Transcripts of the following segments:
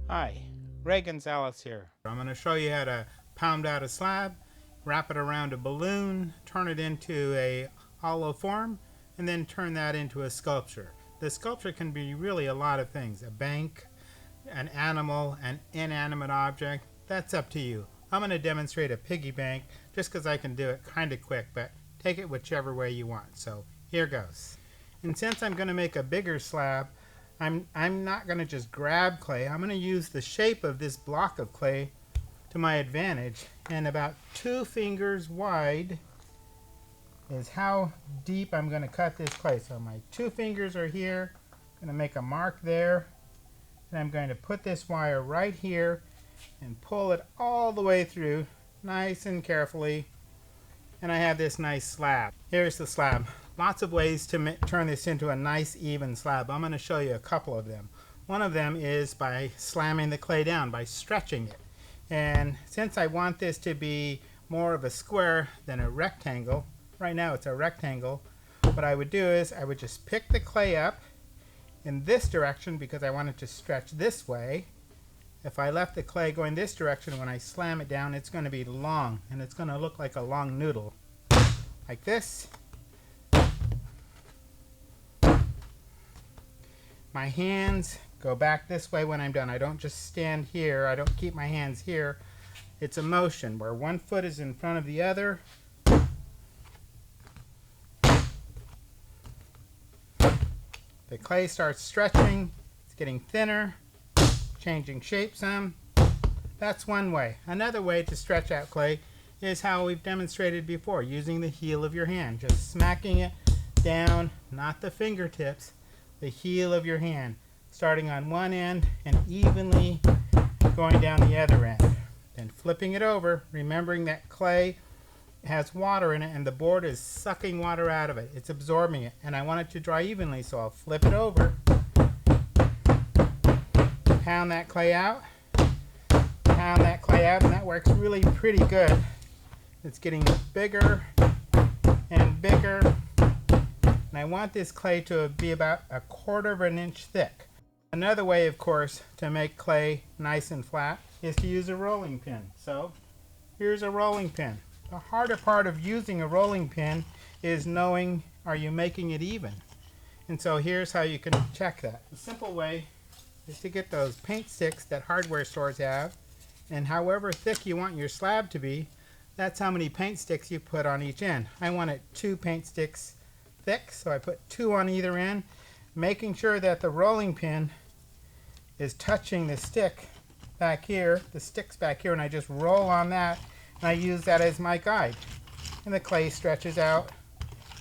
Hi, Ray Gonzales here. I'm going to show you how to pound out a slab, wrap it around a balloon, turn it into a hollow form, and then turn that into a sculpture. The sculpture can be really a lot of things. A bank, an animal, an inanimate object. That's up to you. I'm going to demonstrate a piggy bank just because I can do it kind of quick, but take it whichever way you want. So here goes. And since I'm going to make a bigger slab, I'm not going to just grab clay. I'm going to use the shape of this block of clay to my advantage. And about 2 fingers wide is how deep I'm going to cut this clay. So my 2 fingers are here. I'm going to make a mark there. And I'm going to put this wire right here and pull it all the way through nice and carefully. And I have this nice slab. Here's the slab. Lots of ways to turn this into a nice even slab. I'm going to show you a couple of them. One of them is by slamming the clay down, by stretching it. And since I want this to be more of a square than a rectangle, right now it's a rectangle, what I would do is I would just pick the clay up in this direction because I want it to stretch this way. If I left the clay going this direction, when I slam it down, it's going to be long, and it's going to look like a long noodle. Like this. My hands go back this way when I'm done. I don't just stand here. I don't keep my hands here. It's a motion where one foot is in front of the other. The clay starts stretching. It's getting thinner, changing shape some. That's one way. Another way to stretch out clay is how we've demonstrated before, using the heel of your hand. Just smacking it down, not the fingertips, the heel of your hand, starting on one end and evenly going down the other end. Then flipping it over, remembering that clay has water in it and the board is sucking water out of it. It's absorbing it, and I want it to dry evenly, so I'll flip it over, pound that clay out, and that works really pretty good. It's getting bigger and bigger. And I want this clay to be about 1/4 of an inch thick. Another way, of course, to make clay nice and flat is to use a rolling pin. So here's a rolling pin. The harder part of using a rolling pin is knowing, are you making it even? And so here's how you can check that. The simple way is to get those paint sticks that hardware stores have, and however thick you want your slab to be, that's how many paint sticks you put on each end. I want it 2 paint sticks thick, so I put 2 on either end, making sure that the rolling pin is touching the stick back here, the sticks back here, and I just roll on that, and I use that as my guide. And the clay stretches out,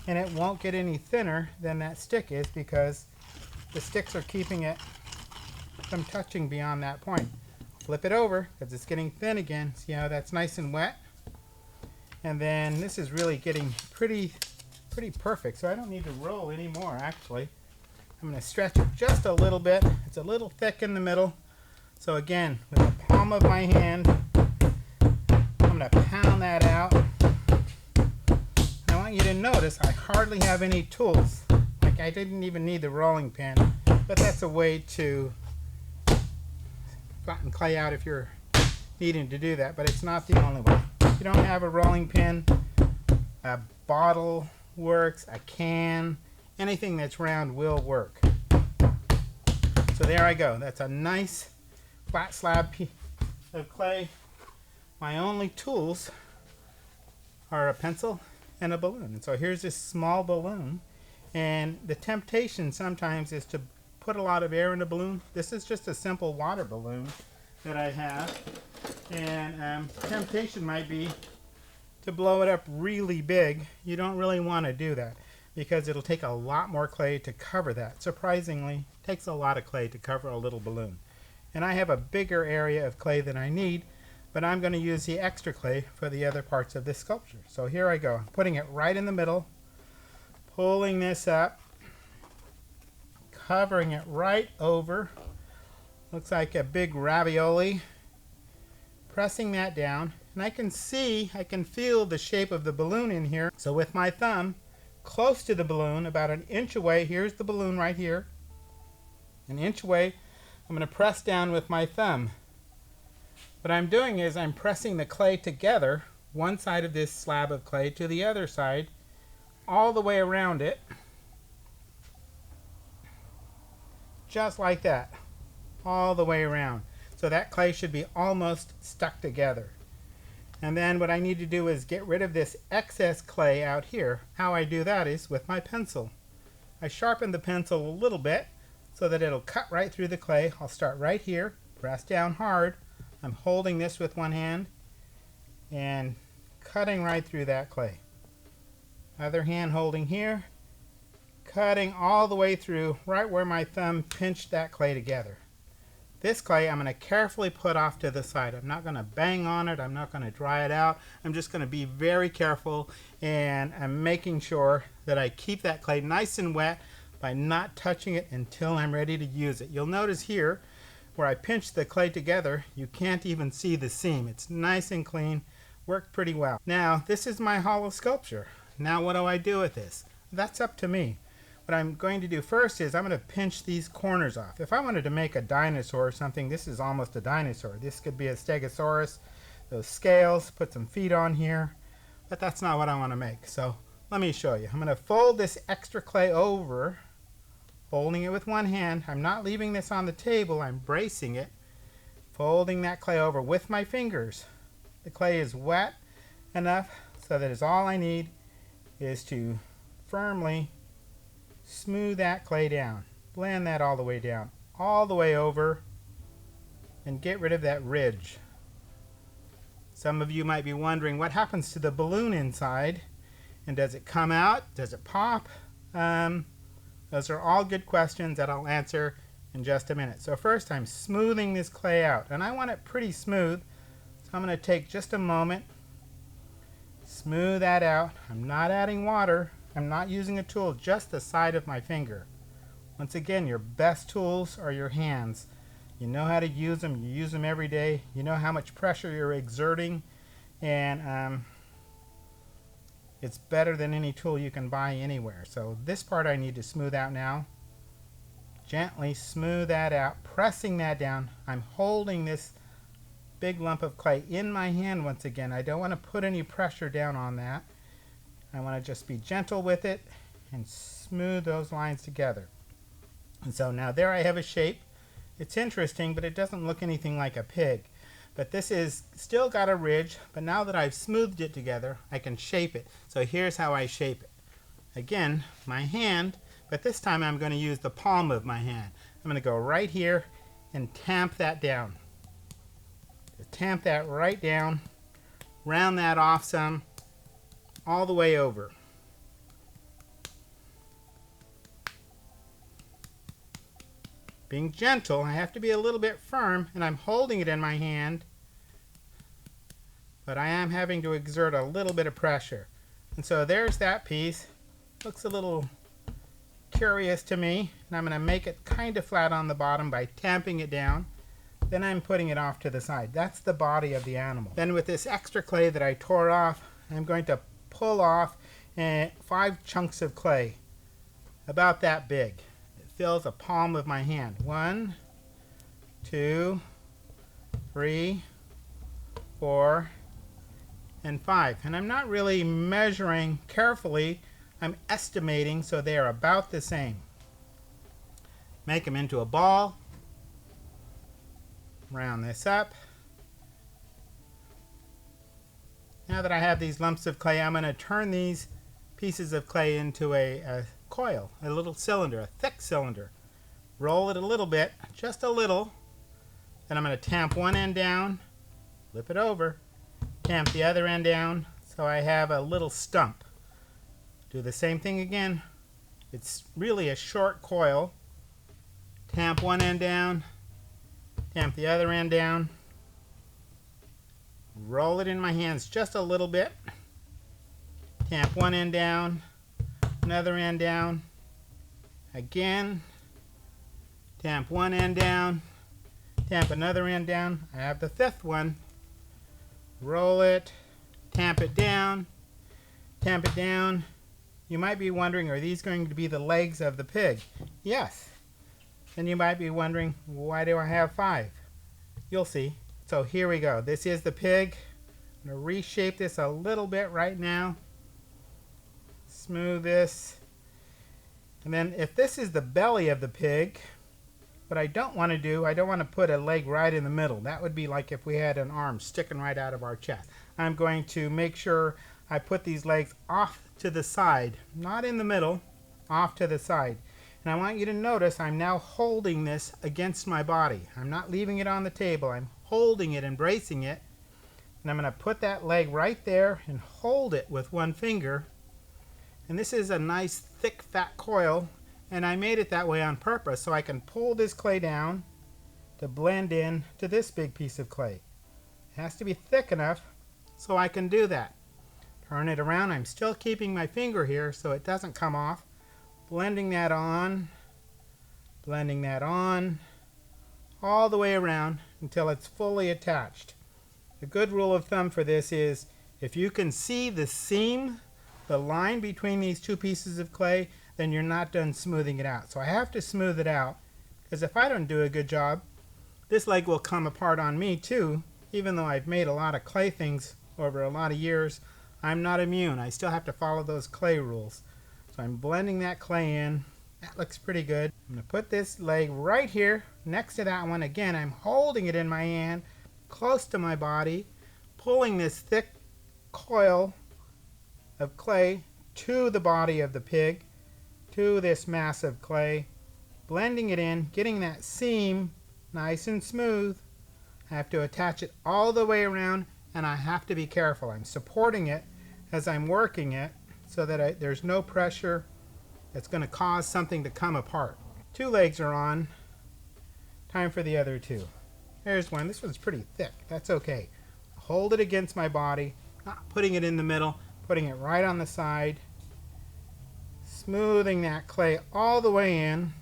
and it won't get any thinner than that stick is because the sticks are keeping it from touching beyond that point. Flip it over because it's getting thin again. See how that's nice and wet? And then this is really getting pretty perfect, so I don't need to roll anymore. Actually, I'm going to stretch it just a little bit. It's a little thick in the middle, so again, with the palm of my hand, I'm going to pound that out. And I want you to notice I hardly have any tools. Like, I didn't even need the rolling pin, but that's a way to flatten clay out if you're needing to do that, but it's not the only way. If you don't have a rolling pin, a bottle works, a can, anything that's round will work. So there I go. That's a nice flat slab of clay. My only tools are a pencil and a balloon. And so here's this small balloon, and the temptation sometimes is to put a lot of air in a balloon. This is just a simple water balloon that I have, and temptation might be to blow it up really big. You don't really want to do that because it'll take a lot more clay to cover that. Surprisingly, it takes a lot of clay to cover a little balloon. And I have a bigger area of clay than I need, but I'm going to use the extra clay for the other parts of this sculpture. So here I go. I'm putting it right in the middle, pulling this up, covering it right over. Looks like a big ravioli. Pressing that down, and I can feel the shape of the balloon in here. So with my thumb close to the balloon, about 1 inch away, here's the balloon right here, 1 inch away, I'm going to press down with my thumb. What I'm doing is I'm pressing the clay together, one side of this slab of clay to the other side, all the way around it, just like that, all the way around. So that clay should be almost stuck together. And then what I need to do is get rid of this excess clay out here. How I do that is with my pencil. I sharpen the pencil a little bit so that it'll cut right through the clay. I'll start right here, press down hard. I'm holding this with one hand and cutting right through that clay. Other hand holding here, cutting all the way through right where my thumb pinched that clay together. This clay I'm going to carefully put off to the side. I'm not going to bang on it. I'm not going to dry it out. I'm just going to be very careful, and I'm making sure that I keep that clay nice and wet by not touching it until I'm ready to use it. You'll notice here where I pinched the clay together, you can't even see the seam. It's nice and clean, worked pretty well. Now this is my hollow sculpture. Now what do I do with this? That's up to me. What I'm going to do first is I'm going to pinch these corners off. If I wanted to make a dinosaur or something, this is almost a dinosaur. This could be a stegosaurus. Those scales, put some feet on here, but that's not what I want to make. So let me show you. I'm going to fold this extra clay over, holding it with one hand. I'm not leaving this on the table, I'm bracing it, folding that clay over with my fingers. The clay is wet enough so that is all I need is to firmly smooth that clay down. Blend that all the way down, all the way over, and get rid of that ridge. Some of you might be wondering what happens to the balloon inside, and does it come out? Does it pop? Those are all good questions that I'll answer in just a minute. So first I'm smoothing this clay out, and I want it pretty smooth, so I'm going to take just a moment, smooth that out. I'm not adding water. I'm not using a tool, just the side of my finger. Once again, your best tools are your hands. You know how to use them. You use them every day. You know how much pressure you're exerting, and it's better than any tool you can buy anywhere. So this part I need to smooth out now. Gently smooth that out, pressing that down. I'm holding this big lump of clay in my hand once again. I don't want to put any pressure down on that. I want to just be gentle with it and smooth those lines together. And so now there I have a shape. It's interesting, but it doesn't look anything like a pig. But this is still got a ridge, but now that I've smoothed it together, I can shape it. So here's how I shape it. Again, my hand, but this time I'm going to use the palm of my hand. I'm going to go right here and tamp that down. Tamp that right down, round that off some, all the way over. Being gentle, I have to be a little bit firm, and I'm holding it in my hand, but I am having to exert a little bit of pressure. And so there's that piece. Looks a little curious to me, and I'm going to make it kind of flat on the bottom by tamping it down. Then I'm putting it off to the side. That's the body of the animal. Then with this extra clay that I tore off, I'm going to pull off 5 chunks of clay, about that big. It fills a palm of my hand. 1, 2, 3, 4, and 5. And I'm not really measuring carefully. I'm estimating, so they are about the same. Make them into a ball. Round this up. Now that I have these lumps of clay, I'm going to turn these pieces of clay into a coil, a little cylinder, a thick cylinder. Roll it a little bit, just a little. Then I'm going to tamp one end down, flip it over, tamp the other end down, so I have a little stump. Do the same thing again. It's really a short coil. Tamp one end down, tamp the other end down. Roll it in my hands just a little bit. Tamp one end down, another end down. Again, tamp one end down, tamp another end down. I have the 5th one. Roll it, tamp it down, tamp it down. You might be wondering, are these going to be the legs of the pig? Yes. And you might be wondering, why do I have 5? You'll see. So here we go. This is the pig. I'm going to reshape this a little bit right now. Smooth this. And then if this is the belly of the pig, what I don't want to do, I don't want to put a leg right in the middle. That would be like if we had an arm sticking right out of our chest. I'm going to make sure I put these legs off to the side, not in the middle, off to the side. And I want you to notice I'm now holding this against my body. I'm not leaving it on the table. I'm holding it and bracing it. And I'm going to put that leg right there and hold it with one finger. And this is a nice thick fat coil, and I made it that way on purpose so I can pull this clay down to blend in to this big piece of clay. It has to be thick enough so I can do that. Turn it around. I'm still keeping my finger here so it doesn't come off. Blending that on, all the way around until it's fully attached. A good rule of thumb for this is if you can see the seam, the line between these two pieces of clay, then you're not done smoothing it out. So I have to smooth it out, because if I don't do a good job, this leg will come apart on me too. Even though I've made a lot of clay things over a lot of years, I'm not immune. I still have to follow those clay rules. So I'm blending that clay in. That looks pretty good. I'm going to put this leg right here next to that one. Again, I'm holding it in my hand close to my body, pulling this thick coil of clay to the body of the pig, to this mass of clay, blending it in, getting that seam nice and smooth. I have to attach it all the way around, and I have to be careful. I'm supporting it as I'm working it so that there's no pressure that's going to cause something to come apart. 2 legs are on. Time for the other 2. There's one. This one's pretty thick. That's okay. Hold it against my body, not putting it in the middle, putting it right on the side, smoothing that clay all the way in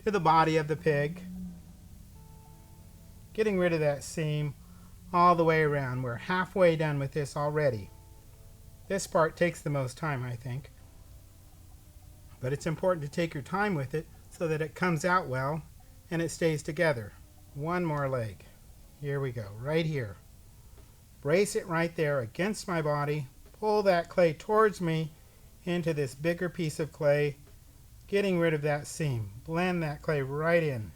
to the body of the pig, getting rid of that seam all the way around. We're halfway done with this already. This part takes the most time, I think, but it's important to take your time with it so that it comes out well and it stays together. One more leg. Here we go, right here. Brace it right there against my body. Pull that clay towards me into this bigger piece of clay, getting rid of that seam. Blend that clay right in.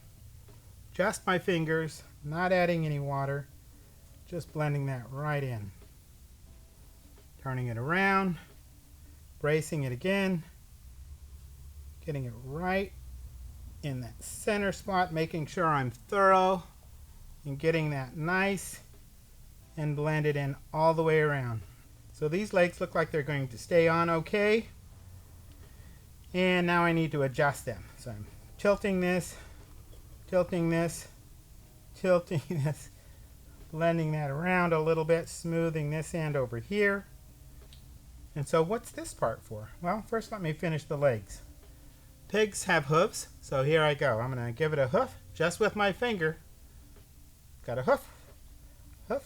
Just my fingers, not adding any water, just blending that right in. Turning it around, bracing it again, getting it right in that center spot, making sure I'm thorough and getting that nice and blended in all the way around. So these legs look like they're going to stay on okay. And now I need to adjust them. So I'm tilting this, tilting this, tilting this, blending that around a little bit, smoothing this end over here. And so what's this part for? Well, first let me finish the legs. Pigs have hooves, so here I go. I'm going to give it a hoof just with my finger. Got a hoof, hoof,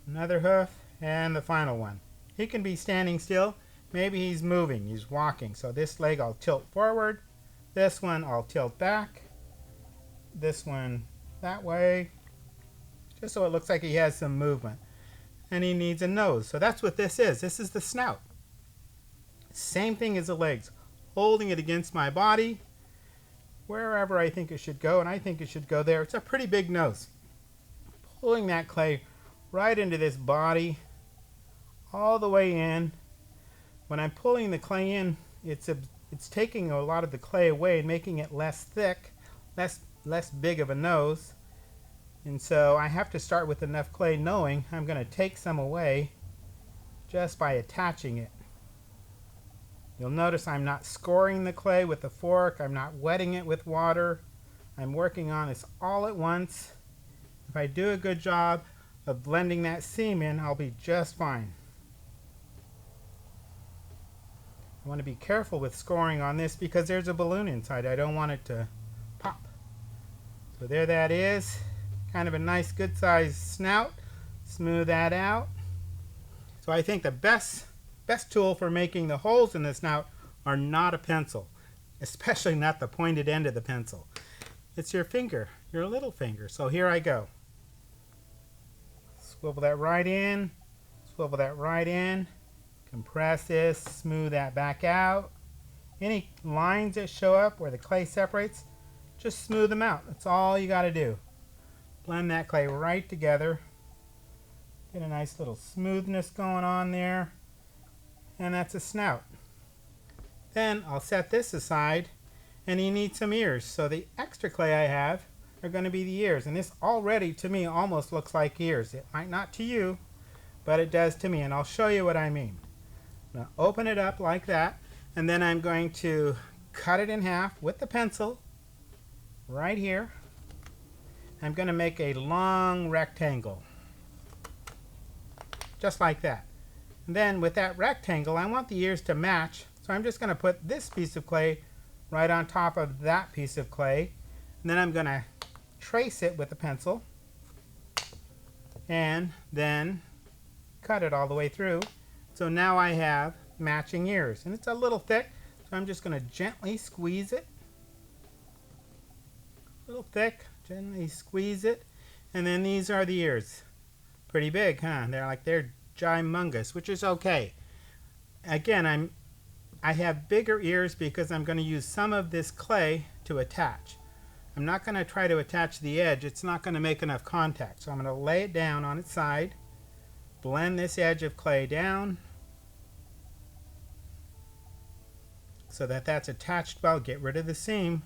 another hoof, and the final one. He can be standing still. Maybe he's moving, he's walking. So this leg I'll tilt forward. This one I'll tilt back. This one that way. Just so it looks like he has some movement. And he needs a nose. So that's what this is. This is the snout. Same thing as the legs. Holding it against my body, wherever I think it should go, and I think it should go there. It's a pretty big nose. Pulling that clay right into this body, all the way in. When I'm pulling the clay in, it's taking a lot of the clay away and making it less thick, less big of a nose. And so I have to start with enough clay knowing I'm going to take some away just by attaching it. You'll notice I'm not scoring the clay with a fork. I'm not wetting it with water. I'm working on this all at once. If I do a good job of blending that seam in, I'll be just fine. I want to be careful with scoring on this because there's a balloon inside. I don't want it to pop. So there that is. Kind of a nice good sized snout. Smooth that out. So I think the best tool for making the holes in the snout are not a pencil. especially not the pointed end of the pencil. It's your finger, your little finger. So here I go. Swivel that right in, swivel that right in, compress this, smooth that back out. Any lines that show up where the clay separates, just smooth them out. That's all you got to do. Blend that clay right together. Get a nice little smoothness going on there. And that's a snout. Then I'll set this aside, and you need some ears. So the extra clay I have are going to be the ears. And this already to me almost looks like ears. It might not to you, but it does to me. And I'll show you what I mean. Now open it up like that, and then I'm going to cut it in half with the pencil right here. I'm going to make a long rectangle, just like that. And then with that rectangle, I want the ears to match. So I'm just going to put this piece of clay right on top of that piece of clay. And then I'm going to trace it with a pencil and then cut it all the way through. So now I have matching ears. And it's a little thick, so I'm just going to gently squeeze it. A little thick, gently squeeze it. And then these are the ears. Pretty big, huh? They're gymongous, which is okay. Again, I have bigger ears because I'm going to use some of this clay to attach. I'm not going to try to attach the edge. It's not going to make enough contact. So I'm going to lay it down on its side, blend this edge of clay down so that that's attached well. Get rid of the seam,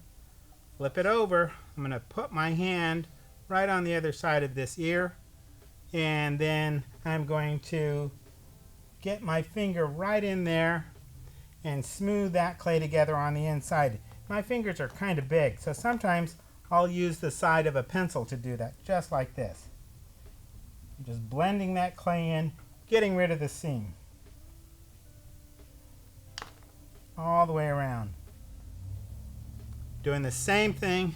flip it over. I'm going to put my hand right on the other side of this ear, and then I'm going to get my finger right in there and smooth that clay together on the inside. My fingers are kind of big, so sometimes I'll use the side of a pencil to do that, just like this. I'm just blending that clay in, getting rid of the seam. All the way around. Doing the same thing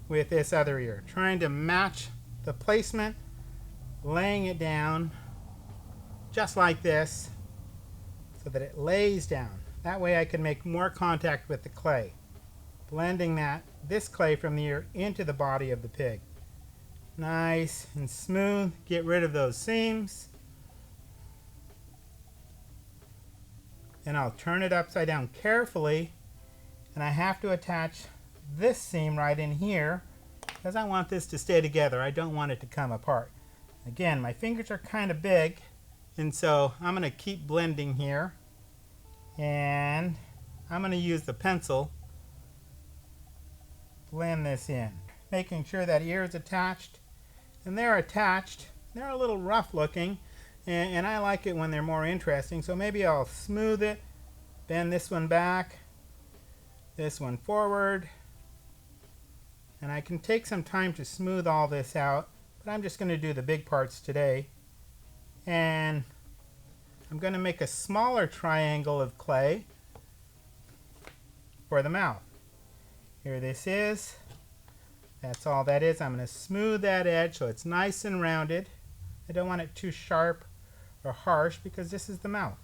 with this other ear, trying to match the placement, laying it down just like this so that it lays down. That way I can make more contact with the clay, blending this clay from the ear into the body of the pig. Nice and smooth. Get rid of those seams. And I'll turn it upside down carefully, and I have to attach this seam right in here because I want this to stay together. I don't want it to come apart. Again, my fingers are kind of big, and so I'm going to keep blending here, and I'm going to use the pencil, blend this in, making sure that ear is attached. And they're attached. They're a little rough looking, and I like it when they're more interesting, so maybe I'll smooth it, bend this one back, this one forward, and I can take some time to smooth all this out, but I'm just going to do the big parts today. And I'm going to make a smaller triangle of clay for the mouth. Here this is. That's all that is. I'm going to smooth that edge so it's nice and rounded. I don't want it too sharp or harsh because this is the mouth.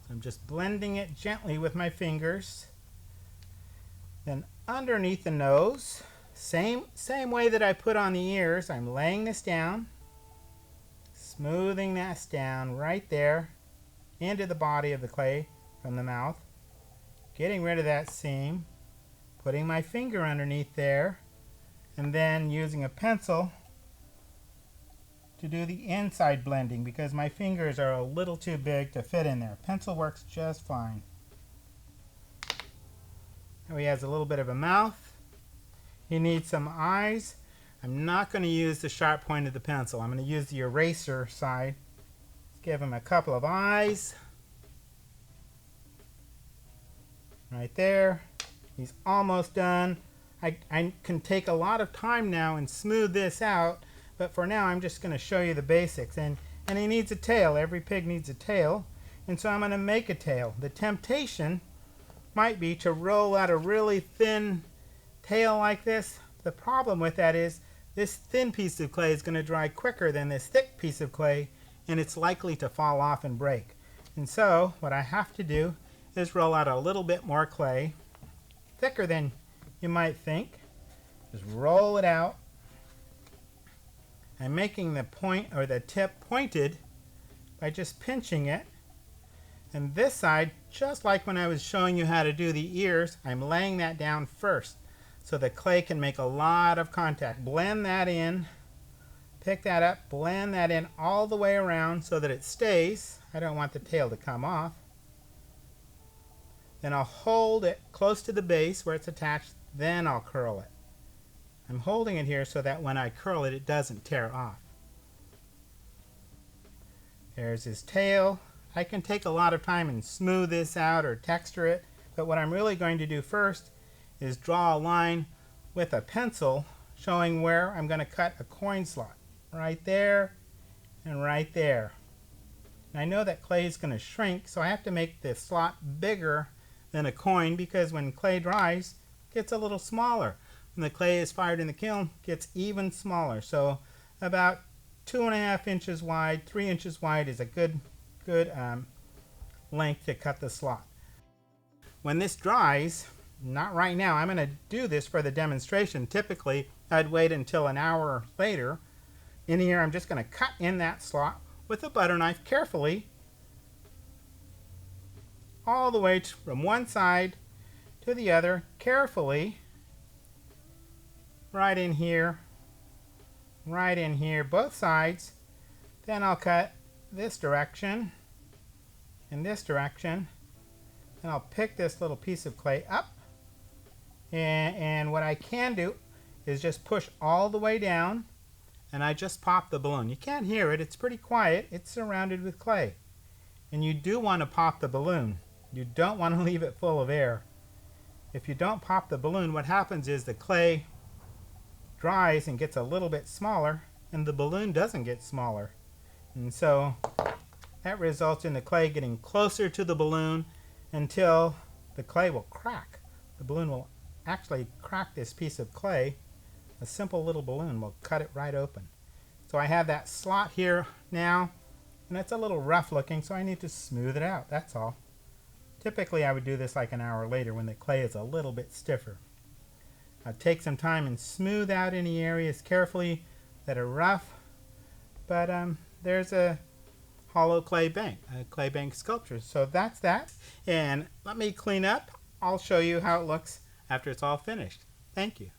So I'm just blending it gently with my fingers. Then underneath the nose, same way that I put on the ears, I'm laying this down, smoothing this down right there into the body of the clay from the mouth, getting rid of that seam, putting my finger underneath there, and then using a pencil to do the inside blending because my fingers are a little too big to fit in there. Pencil works just fine. Now he has a little bit of a mouth. He needs some eyes. I'm not going to use the sharp point of the pencil. I'm going to use the eraser side. Let's give him a couple of eyes. Right there. He's almost done. I can take a lot of time now and smooth this out, but for now I'm just going to show you the basics. And he needs a tail. Every pig needs a tail, and so I'm going to make a tail. The temptation might be to roll out a really thin tail like this. The problem with that is this thin piece of clay is going to dry quicker than this thick piece of clay, and it's likely to fall off and break. And so what I have to do is roll out a little bit more clay, thicker than you might think. Just roll it out. I'm making the point or the tip pointed by just pinching it. And this side, just like when I was showing you how to do the ears, I'm laying that down first so the clay can make a lot of contact. Blend that in, pick that up, blend that in all the way around so that it stays. I don't want the tail to come off. Then I'll hold it close to the base where it's attached, then I'll curl it. I'm holding it here so that when I curl it, it doesn't tear off. There's his tail. I can take a lot of time and smooth this out or texture it, but what I'm really going to do first is draw a line with a pencil showing where I'm going to cut a coin slot. Right there and right there. And I know that clay is going to shrink, so I have to make the slot bigger than a coin because when clay dries, it gets a little smaller. When the clay is fired in the kiln, it gets even smaller. So about 2.5 inches wide, 3 inches wide is a good length to cut the slot. When this dries, not right now, I'm going to do this for the demonstration. Typically, I'd wait until an hour later. In here, I'm just going to cut in that slot with a butter knife carefully, all the way from one side to the other, carefully, right in here, both sides. Then I'll cut this direction and this direction, and I'll pick this little piece of clay up, and what I can do is just push all the way down, and I just pop the balloon. You can't hear it, it's pretty quiet, it's surrounded with clay. And you do want to pop the balloon. You don't want to leave it full of air. If you don't pop the balloon, what happens is the clay dries and gets a little bit smaller, and the balloon doesn't get smaller. And so that results in the clay getting closer to the balloon until the clay will crack. The balloon will actually crack this piece of clay. A simple little balloon will cut it right open. So I have that slot here now, and it's a little rough looking, so I need to smooth it out, that's all. Typically I would do this like an hour later when the clay is a little bit stiffer. I'll take some time and smooth out any areas carefully that are rough, but there's a hollow clay bank, a clay bank sculpture. So that's that, and let me clean up. I'll show you how it looks after it's all finished. Thank you.